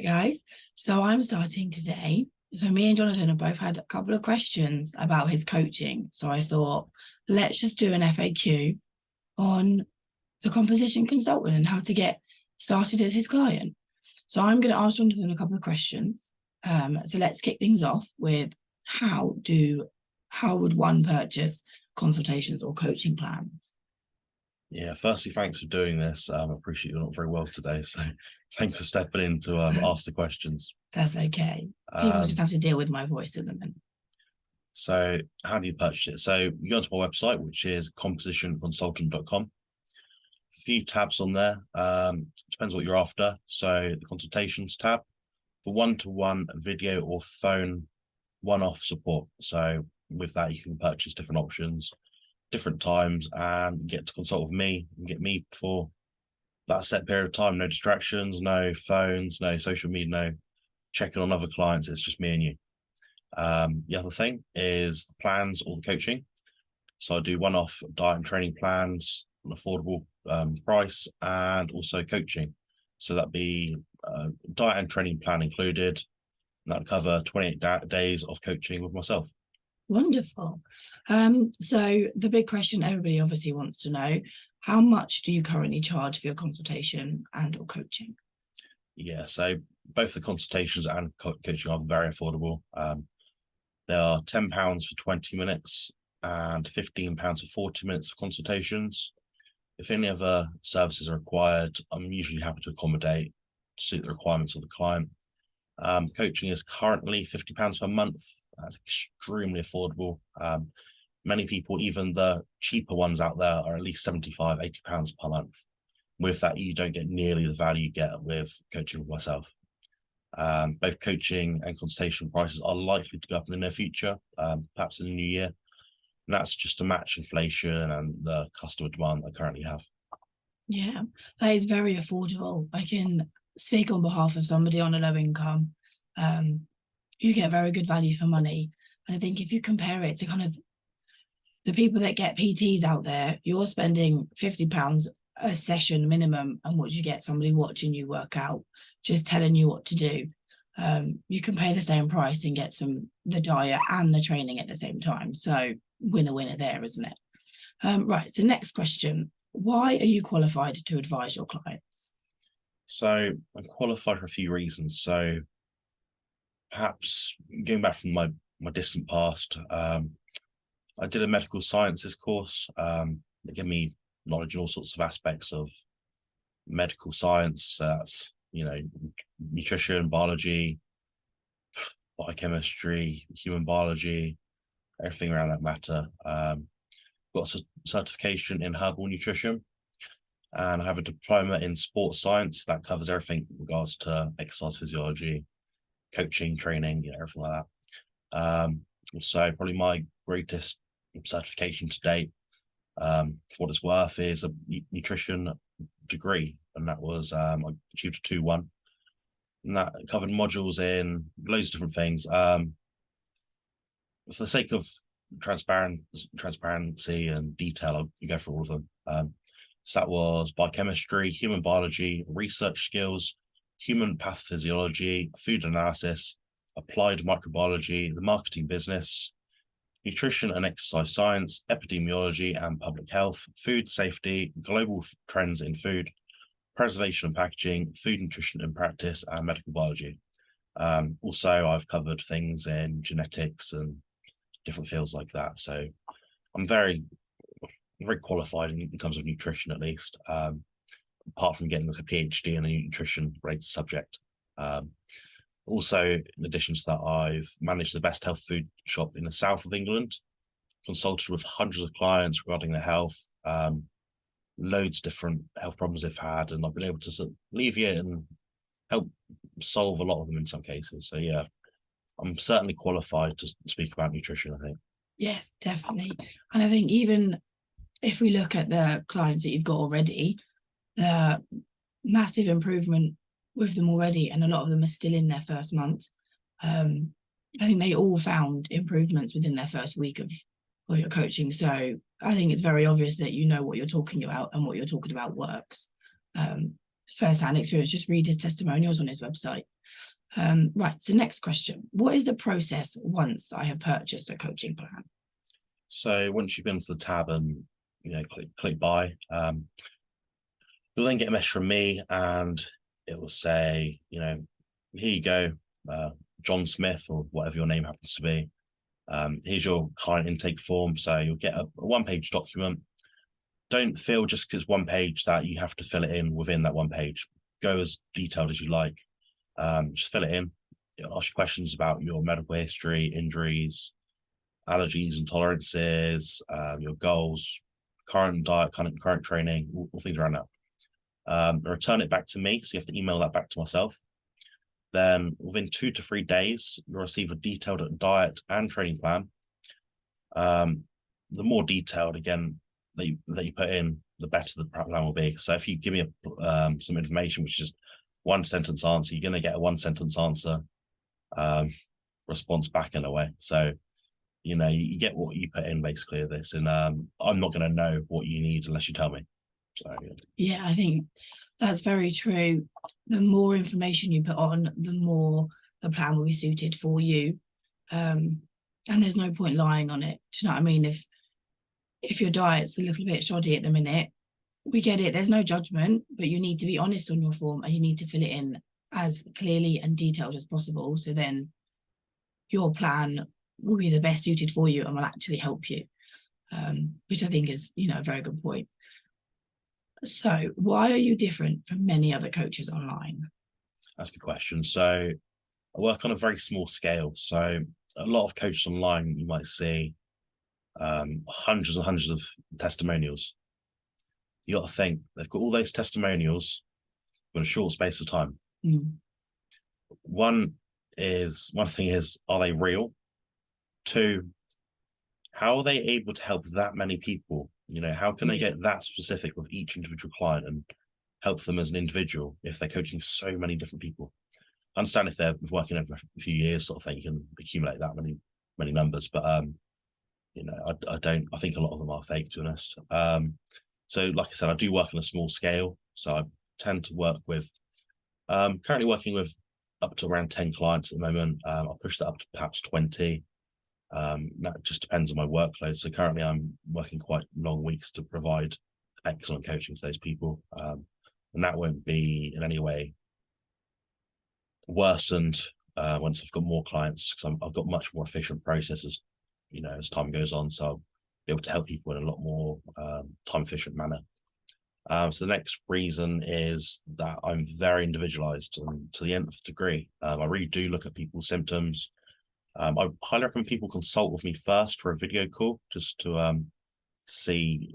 right, guys. So I'm starting today. So me and Jonathan have both had a couple of questions about his coaching. So I thought, let's just do an FAQ on the composition consultant and how to get started as his client. So I'm going to ask Jonathan a couple of questions. So let's kick things off with how would one purchase consultations or coaching plans? Yeah, firstly, thanks for doing this. I appreciate you're not very well today, so thanks for stepping in to ask the questions. That's okay. People just have to deal with my voice at the minute. So how do you purchase it? So you go onto my website, which is compositionconsultant.com. A few tabs on there. Depends what you're after. So the consultations tab for one-to-one video or phone one-off support. So with that, you can purchase different options, different times, and get to consult with me and get me for that set period of time. No distractions, no phones, no social media, no checking on other clients. It's just me and you. The other thing is the plans or the coaching. So I do one-off diet and training plans, an affordable price, and also coaching. So that'd be diet and training plan included. And that'd cover 28 days of coaching with myself. Wonderful. So the big question everybody obviously wants to know, how much do you currently charge for your consultation and or coaching? Yeah, so both the consultations and coaching are very affordable. They are £10 for 20 minutes and £15 for 40 minutes for consultations. If any other services are required, I'm usually happy to accommodate to suit the requirements of the client. Coaching is currently £50 per month. That's extremely affordable. Many people, even the cheaper ones out there, are at least £75, £80 per month. With that, you don't get nearly the value you get with coaching with myself. Both coaching and consultation prices are likely to go up in the near future, perhaps in the new year. And that's just to match inflation and the customer demand I currently have. Yeah, that is very affordable. I can speak on behalf of somebody on a low income. You get very good value for money. And I think if you compare it to kind of the people that get PTs out there, you're spending £50 a session minimum, and what you get somebody watching you work out, just telling you what to do. You can pay the same price and get the diet and the training at the same time. So winner there, isn't it? Right, so next question. Why are you qualified to advise your clients? So I'm qualified for a few reasons. So perhaps going back from my distant past, I did a medical sciences course. It gave me knowledge in all sorts of aspects of medical science. That's, nutrition, biology, biochemistry, human biology, everything around that matter. Got a certification in herbal nutrition, and I have a diploma in sports science that covers everything in regards to exercise physiology, coaching, training, everything like that. So probably my greatest certification to date, for what it's worth, is a nutrition degree, and that was I achieved a 2-1, and that covered modules in loads of different things. For the sake of transparency and detail, I'll go for all of them. So that was biochemistry, human biology, research skills, human pathophysiology, food analysis, applied microbiology, the marketing business, nutrition and exercise science, epidemiology and public health, food safety, global trends in food, preservation and packaging, food nutrition in practice, and medical biology. Also, I've covered things in genetics and different fields like that. So I'm very qualified in terms of nutrition, at least, apart from getting like a PhD in a nutrition-related subject. Also, in addition to that, I've managed the best health food shop in the south of England, consulted with hundreds of clients regarding their health, loads of different health problems they've had, and I've been able to sort of alleviate and help solve a lot of them in some cases. So yeah, I'm certainly qualified to speak about nutrition, I think. Yes, definitely. And I think even if we look at the clients that you've got already, the massive improvement with them already, and a lot of them are still in their first month. I think they all found improvements within their first week of your coaching. So I think it's very obvious that you know what you're talking about, and what you're talking about works. First-hand experience, just read his testimonials on his website. Right, so next question. What is the process once I have purchased a coaching plan? So once you've been to the tab and click buy, you'll then get a message from me, and it will say, here you go, John Smith, or whatever your name happens to be. Here's your client intake form. So you'll get a one-page document. Don't feel just because it's one page that you have to fill it in within that one page. Go as detailed as you like. Just fill it in. It'll ask you questions about your medical history, injuries, allergies, intolerances, your goals, current diet, current training, all things around that. Return it back to me, so you have to email that back to myself. Then within 2 to 3 days, you'll receive a detailed diet and training plan. The more detailed, again, that you put in, the better the plan will be. So if you give me some information which is one sentence answer, you're going to get a one sentence answer response back in a way. So you get what you put in basically of this, and I'm not going to know what you need unless you tell me. So yeah, I think that's very true. The more information you put on, the more the plan will be suited for you. And there's no point lying on it. Do you know what I mean? If your diet's a little bit shoddy at the minute, we get it. There's no judgment, but you need to be honest on your form, and you need to fill it in as clearly and detailed as possible. So then your plan will be the best suited for you and will actually help you, which I think is, a very good point. So why are you different from many other coaches online? that's a good question. So I work on a very small scale. So a lot of coaches online, you might see hundreds and hundreds of testimonials. You got to think they've got all those testimonials in a short space of time. One thing is, are they real? 2, how are they able to help that many people? How can they get that specific with each individual client and help them as an individual if they're coaching so many different people? I understand if they're working over a few years, sort of thing, you can accumulate that many numbers, but I think a lot of them are fake, to be honest. So like I said, I do work on a small scale, so I tend to work with currently working with up to around 10 clients at the moment. I'll push that up to perhaps 20. That just depends on my workload. So currently I'm working quite long weeks to provide excellent coaching to those people. And that won't be in any way worsened once I've got more clients, because I've got much more efficient processes, as time goes on. So I'll be able to help people in a lot more time efficient manner. So the next reason is that I'm very individualized, and to the nth degree. I really do look at people's symptoms. I highly recommend people consult with me first for a video call, just to see,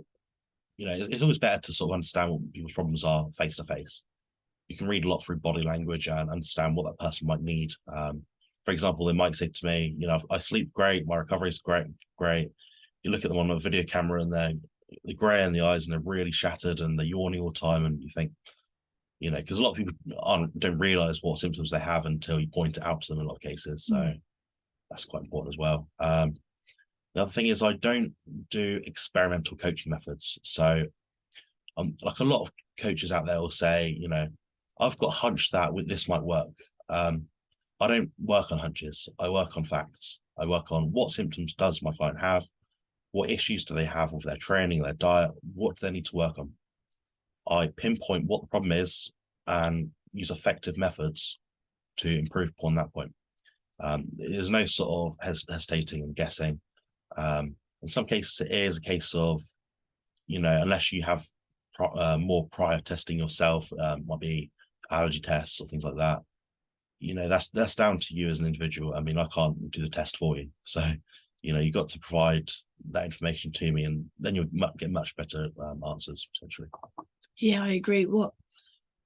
it's always better to sort of understand what people's problems are face to face. You can read a lot through body language and understand what that person might need. For example, they might say to me, I sleep great, my recovery is great. You look at them on a video camera and they're grey in the eyes and they're really shattered and they're yawning all the time, and you think, because a lot of people don't realize what symptoms they have until you point it out to them in a lot of cases. So that's quite important as well. The other thing is, I don't do experimental coaching methods. So like a lot of coaches out there will say, I've got a hunch that this might work. I don't work on hunches. I work on facts. I work on what symptoms does my client have? What issues do they have with their training, their diet? What do they need to work on? I pinpoint what the problem is and use effective methods to improve upon that point. There's no sort of hesitating and guessing. In some cases, it is a case of, unless you have more prior testing yourself, might be allergy tests or things like that. That's down to you as an individual. I mean, I can't do the test for you. So, you've got to provide that information to me, and then you'll get much better answers, potentially. Yeah, I agree. What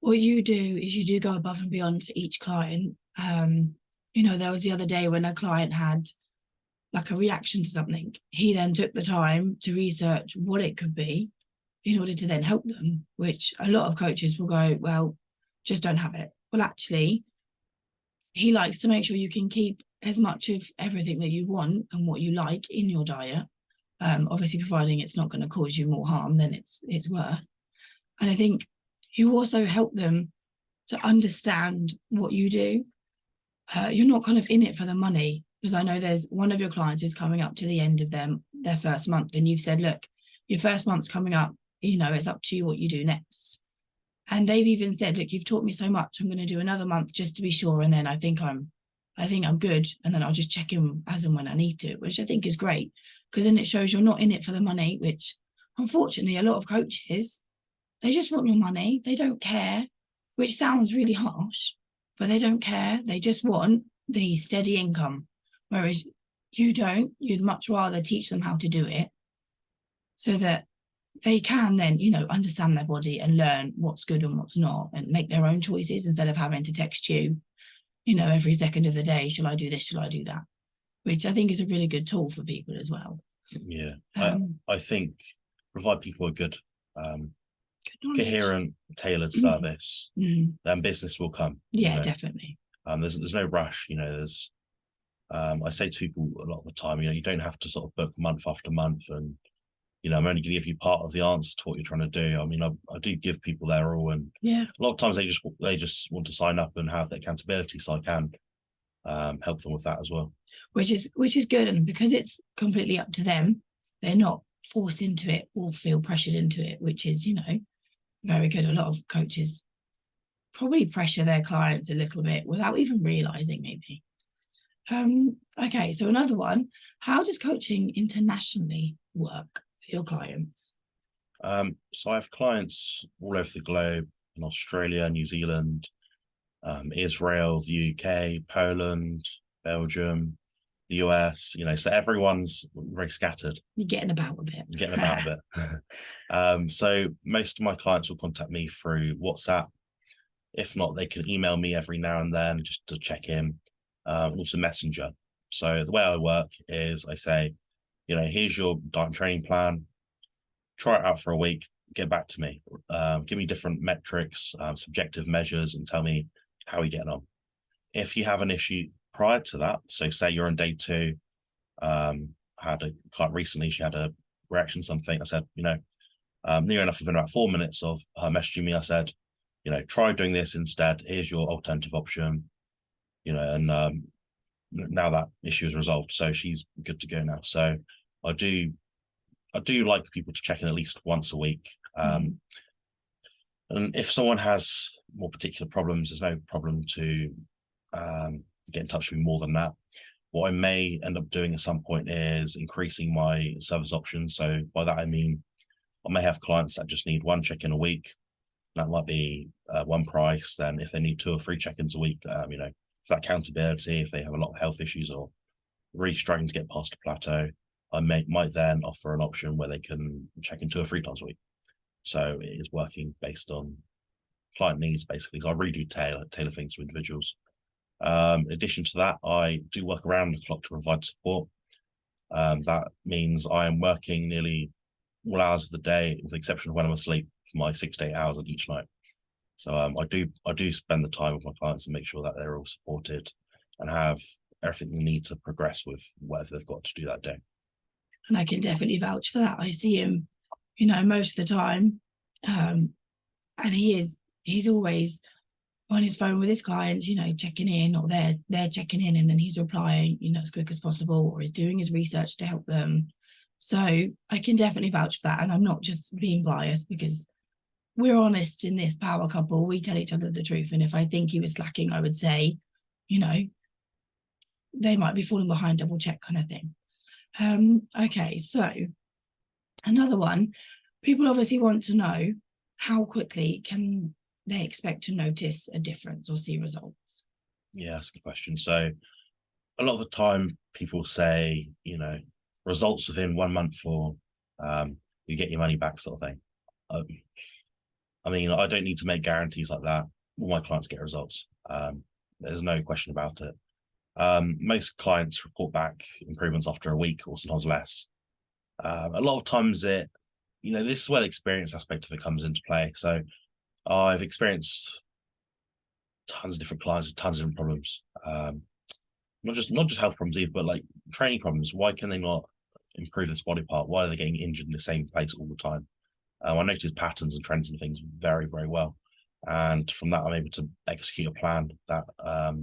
you do is you do go above and beyond for each client. There was the other day when a client had like a reaction to something. He then took the time to research what it could be in order to then help them, which a lot of coaches will go, well, just don't have it. Well, actually, he likes to make sure you can keep as much of everything that you want and what you like in your diet. Obviously, providing it's not going to cause you more harm than it's worth. And I think you also help them to understand what you do you're not kind of in it for the money, because I know there's one of your clients is coming up to the end of their first month, and you've said, look, your first month's coming up, it's up to you what you do next. And they've even said, look, you've taught me so much, I'm going to do another month just to be sure, and then I think I'm good, and then I'll just check in as and when I need to, which I think is great, because then it shows you're not in it for the money, which unfortunately a lot of coaches, they just want your money, they don't care, which sounds really harsh, but they don't care. They just want the steady income, whereas you don't. You'd much rather teach them how to do it so that they can then, understand their body and learn what's good and what's not, and make their own choices instead of having to text you, every second of the day, shall I do this, shall I do that? Which I think is a really good tool for people as well. Yeah, I think provide people a good coherent, tailored service, then business will come. Yeah, definitely. There's no rush. There's I say to people a lot of the time, you don't have to sort of book month after month, and I'm only going to give you part of the answer to what you're trying to do. I mean, I do give people their all, and yeah, a lot of times they just want to sign up and have the accountability, so I can help them with that as well. Which is good, and because it's completely up to them, they're not forced into it or feel pressured into it, which is very good. A lot of coaches probably pressure their clients a little bit without even realizing, maybe. Okay, so another one, how does coaching internationally work for your clients? So I have clients all over the globe, in Australia, New Zealand, Israel, the UK, Poland, Belgium, the US, so everyone's very scattered. You're getting about a bit. Getting about a bit. So most of my clients will contact me through WhatsApp. If not, they can email me every now and then just to check in. Also Messenger. So the way I work is I say, here's your diet and training plan. Try it out for a week. Get back to me. Give me different metrics, subjective measures, and tell me how you're getting on. If you have an issue prior to that, so say you're on day 2, I had a client recently, she had a reaction to something. I said, near enough within about 4 minutes of her messaging me, I said, try doing this instead. Here's your alternative option, and now that issue is resolved. So she's good to go now. So I do like people to check in at least once a week. And if someone has more particular problems, there's no problem to get in touch with me more than that. What I may end up doing at some point is increasing my service options. So by that, I mean, I may have clients that just need 1 check-in a week. That might be one price. Then if they need 2 or 3 check-ins a week, for that accountability, if they have a lot of health issues or really struggling to get past a plateau, I might then offer an option where they can check in 2 or 3 times a week. So it is working based on client needs, basically. So I really do tailor things to individuals. In addition to that, I do work around the clock to provide support. That means I am working nearly all hours of the day, with the exception of when I'm asleep, for my 6 to 8 hours of each night. So I do spend the time with my clients and make sure that they're all supported and have everything they need to progress with whatever they've got to do that day. And I can definitely vouch for that. I see him, most of the time, and he's always on his phone with his clients, checking in, or they're checking in, and then he's replying, as quick as possible, or is doing his research to help them. So I can definitely vouch for that. And I'm not just being biased, because we're honest in this power couple. We tell each other the truth. And if I think he was slacking, I would say, they might be falling behind, double check kind of thing. Okay, so another one, people obviously want to know, how quickly can they expect to notice a difference or see results? Yeah, that's a good question. So a lot of the time people say, results within 1 month, or you get your money back, sort of thing. I mean, I don't need to make guarantees like that. All my clients get results. There's no question about it. Most clients report back improvements after a week, or sometimes less. A lot of times this is where the experience aspect of it comes into play. So I've experienced tons of different clients with tons of different problems. Not just health problems either, but like training problems. Why can they not improve this body part? Why are they getting injured in the same place all the time? I notice patterns and trends and things very, very well. And from that, I'm able to execute a plan that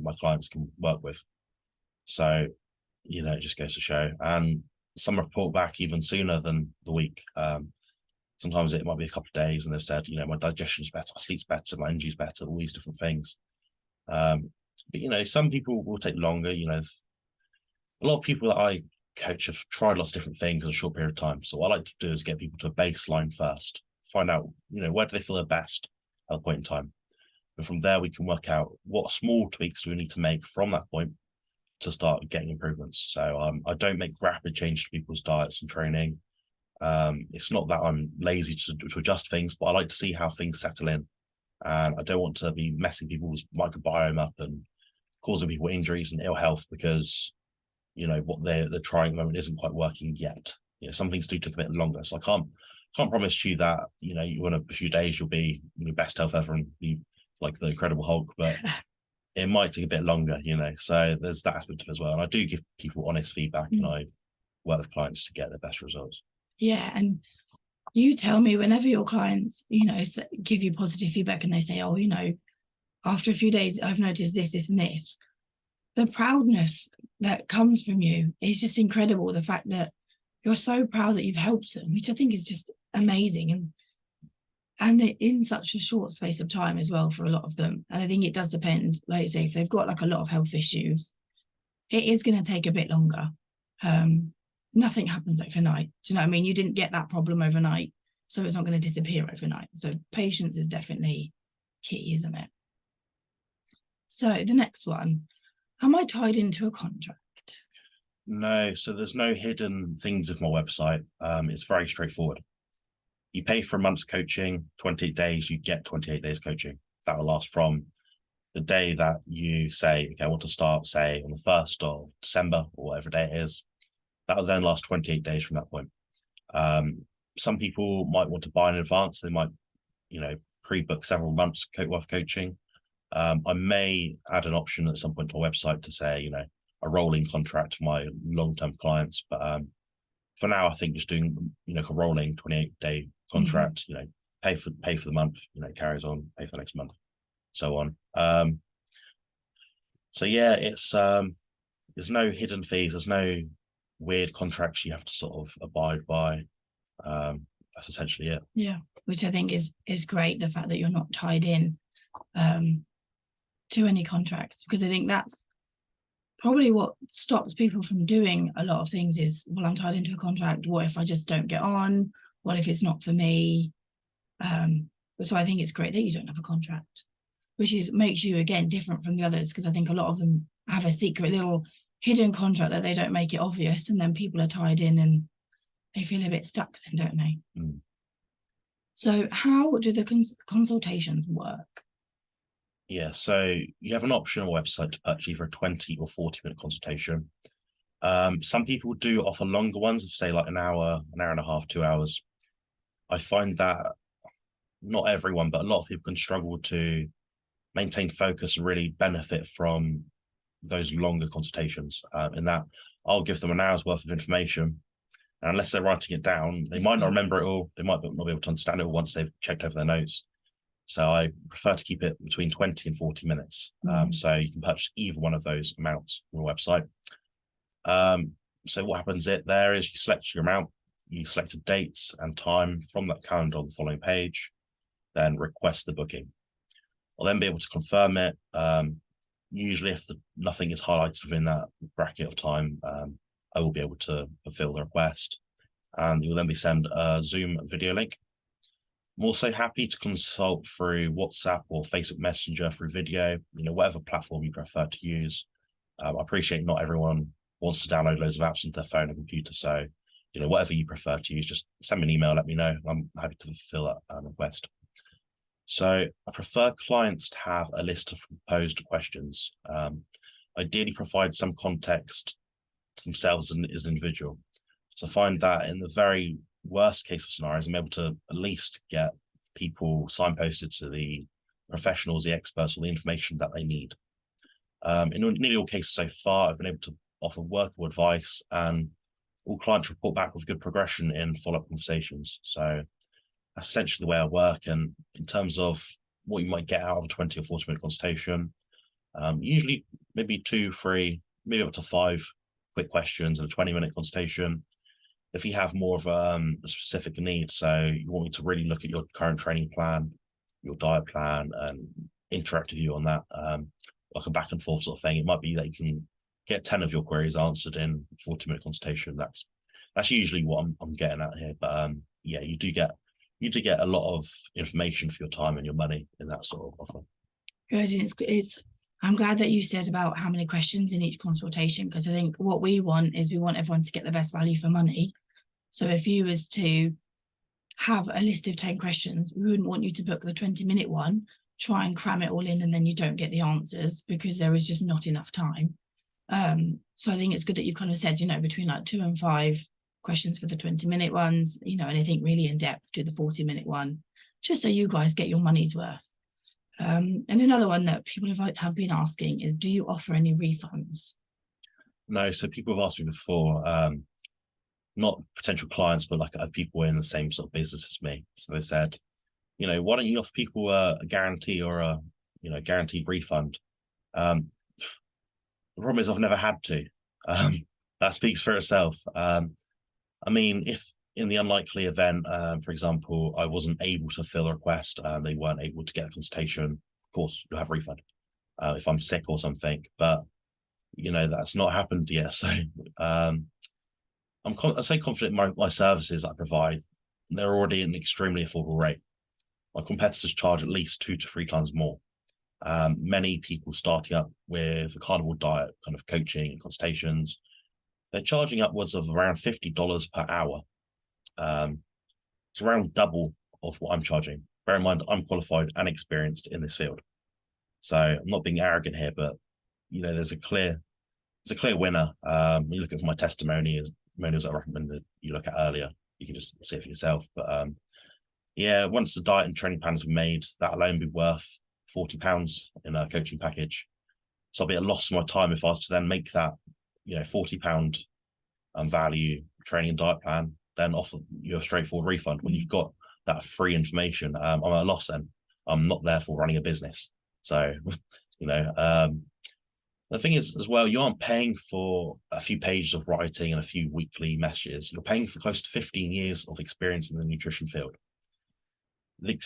my clients can work with. So, it just goes to show. And some report back even sooner than the week. Sometimes it might be a couple of days, and they've said, my digestion's better, my sleep's better, my energy's better, all these different things. But some people will take longer. A lot of people that I coach have tried lots of different things in a short period of time. So what I like to do is get people to a baseline first, find out, where do they feel their best at a point in time. And from there, we can work out what small tweaks do we need to make from that point to start getting improvements. So I don't make rapid change to people's diets and training. It's not that I'm lazy to adjust things, but I like to see how things settle in. And I don't want to be messing people's microbiome up and causing people injuries and ill health because, what they're trying at the moment isn't quite working yet. Some things do take a bit longer. So I can't promise you that, you in a few days you'll be best health ever and be like the Incredible Hulk, but it might take a bit longer, so there's that aspect of it as well. And I do give people honest feedback and I work with clients to get the best results. Yeah. And you tell me whenever your clients, give you positive feedback and they say, oh, after a few days, I've noticed this, this, and this. The proudness that comes from you is just incredible. The fact that you're so proud that you've helped them, which I think is just amazing. And in such a short space of time as well for a lot of them. And I think it does depend, like you say, if they've got like a lot of health issues, it is going to take a bit longer. Nothing happens overnight. Do you know what I mean? You didn't get that problem overnight, so it's not going to disappear overnight. So patience is definitely key, isn't it? So the next one, am I tied into a contract? No, so there's no hidden things with my website. It's very straightforward. You pay for a month's coaching, 28 days, you get 28 days coaching. That will last from the day that you say, okay, I want to start, say, on the 1st of December or whatever day it is. That will then last 28 days from that point. Some people might want to buy in advance. They might, pre-book several months worth of coaching. I may add an option at some point to our website to say, a rolling contract for my long-term clients. But for now, I think just doing, a rolling 28-day contract, pay for the month, carries on, pay for the next month, so on. So yeah, it's there's no hidden fees, there's no weird contracts you have to sort of abide by. That's essentially it. Yeah, which I think is great, the fact that you're not tied in to any contracts, because I think that's probably what stops people from doing a lot of things is, well, I'm tied into a contract. What if I just don't get on? What if it's not for me? So I think it's great that you don't have a contract, which makes you, again, different from the others, because I think a lot of them have a secret little hidden contract that they don't make it obvious, and then people are tied in and they feel a bit stuck then, don't they? So how do the consultations work? Yeah, so you have an option on our website to purchase either a 20 or 40-minute consultation. Some people do offer longer ones of, say, like an hour and a half, 2 hours. I find that not everyone, but a lot of people can struggle to maintain focus and really benefit from those longer consultations. In that I'll give them an hour's worth of information, and unless they're writing it down, they might not remember it all. They might not be able to understand it all once they've checked over their notes. So I prefer to keep it between 20 and 40 minutes. So you can purchase either one of those amounts on the website. So what happens there is you select your amount, you select a date and time from that calendar on the following page, then request the booking. I'll then be able to confirm it. Usually if nothing is highlighted within that bracket of time, I will be able to fulfill the request, and you will then be sent a Zoom video link. I'm also happy to consult through WhatsApp or Facebook Messenger through video, whatever platform you prefer to use. I appreciate not everyone wants to download loads of apps into their phone and computer. So, whatever you prefer to use, just send me an email, let me know. I'm happy to fulfill that request. So I prefer clients to have a list of proposed questions. Ideally provide some context to themselves as an individual. So I find that in the very worst case of scenarios, I'm able to at least get people signposted to the professionals, the experts, or the information that they need. In nearly all cases so far, I've been able to offer workable advice, and all clients report back with good progression in follow-up conversations. So that's essentially the way I work. And in terms of what you might get out of a 20 or 40-minute consultation. Usually maybe 2, 3, maybe up to 5 quick questions in a 20-minute consultation. If you have more of a specific need, so you want me to really look at your current training plan, your diet plan, and interact with you on that, like a back and forth sort of thing, it might be that you can get 10 of your queries answered in 40-minute consultation. That's usually what I'm getting at here. But yeah, you do get a lot of information for your time and your money in that sort of offer. Good. I'm glad that you said about how many questions in each consultation, because I think what we want is we want everyone to get the best value for money. So if you was to have a list of 10 questions, we wouldn't want you to book the 20-minute one, try and cram it all in, and then you don't get the answers because there is just not enough time. So I think it's good that you've kind of said, between like 2 and 5 questions for the 20-minute ones, anything really in depth to the 40-minute one, just so you guys get your money's worth. And another one that people have been asking is, do you offer any refunds? No, so people have asked me before, not potential clients, but like people in the same sort of business as me. So they said, why don't you offer people a guarantee or a guaranteed refund? The problem is I've never had to. That speaks for itself. I mean, if in the unlikely event, for example, I wasn't able to fill a request, they weren't able to get a consultation, of course, you'll have a refund. If I'm sick or something, but that's not happened yet. So I'm say confident in my services I provide. They're already an extremely affordable rate. My competitors charge at least 2 to 3 times more. Many people starting up with the carnivore diet, kind of coaching and consultations, they're charging upwards of around $50 per hour. It's around double of what I'm charging. Bear in mind, I'm qualified and experienced in this field. So I'm not being arrogant here, but there's a clear winner. You look at my testimonials I recommended you look at earlier. You can just see it for yourself. But yeah, once the diet and training plan has been made, that alone be worth £40 in a coaching package. So I'll be at a loss of my time if I was to then make that £40 value training and diet plan, then offer you a straightforward refund when you've got that free information. I'm at a loss then. I'm not therefore running a business. So the thing is as well, you aren't paying for a few pages of writing and a few weekly messages. You're paying for close to 15 years of experience in the nutrition field. The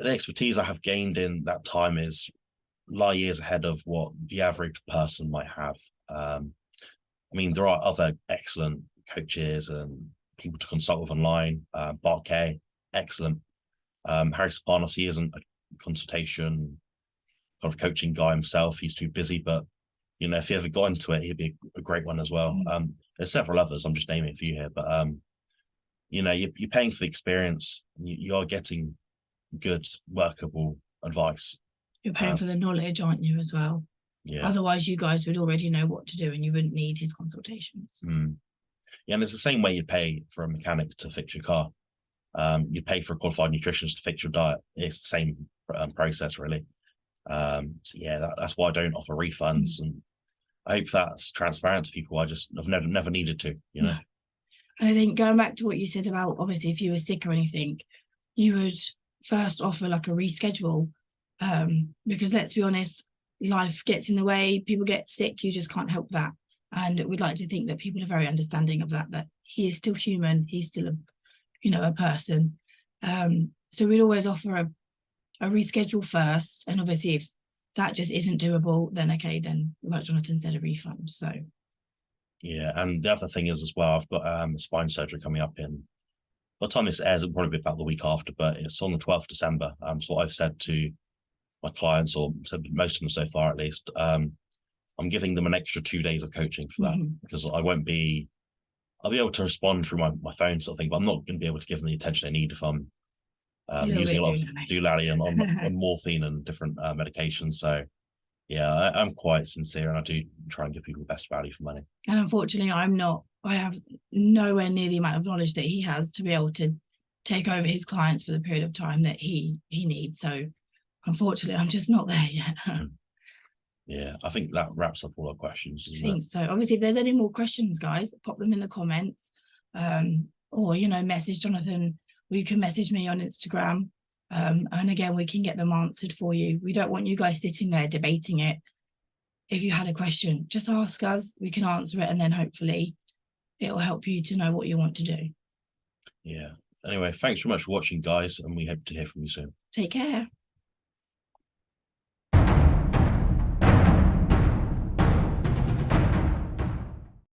expertise I have gained in that time is light years ahead of what the average person might have. I mean, there are other excellent coaches and people to consult with online. Bart Kay, excellent. Harry Sopanos, he isn't a consultation kind of coaching guy himself. He's too busy, but if he ever got into it, he'd be a great one as well. There's several others. I'm just naming a few here, but you're paying for the experience. You are getting good, workable advice. You're paying for the knowledge, aren't you, as well? Yeah. Otherwise, you guys would already know what to do, and you wouldn't need his consultations. Yeah, and it's the same way you pay for a mechanic to fix your car. You pay for a qualified nutritionist to fix your diet. It's the same process, really. So yeah, that's why I don't offer refunds, and I hope that's transparent to people. I've never needed to, No. And I think going back to what you said about, obviously, if you were sick or anything, you would first offer like a reschedule, because let's be honest, life gets in the way, people get sick, you just can't help that. And we'd like to think that people are very understanding of that he is still human, he's still a person. So we'd always offer a reschedule first, and obviously if that just isn't doable, then okay, then like Jonathan said, a refund. So yeah, and the other thing is as well, I've got spine surgery coming up in, by the time this airs, it'll probably be about the week after, but it's on the 12th of December. So what I've said to my clients, or said most of them so far at least, I'm giving them an extra 2 days of coaching for that, because I'll be able to respond through my phone sort of thing, but I'm not going to be able to give them the attention they need if I'm using a lot of doulally and on morphine and different medications. So yeah, I'm quite sincere, and I do try and give people the best value for money. And unfortunately, I have nowhere near the amount of knowledge that he has to be able to take over his clients for the period of time that he needs. So unfortunately, I'm just not there yet. Yeah, I think that wraps up all our questions. I think so. Obviously, if there's any more questions, guys, pop them in the comments, or message Jonathan, or you can message me on Instagram. And again, we can get them answered for you. We don't want you guys sitting there debating it. If you had a question, just ask us, we can answer it, and then hopefully it will help you to know what you want to do. Yeah. Anyway, thanks very much for watching, guys, and we hope to hear from you soon. Take care.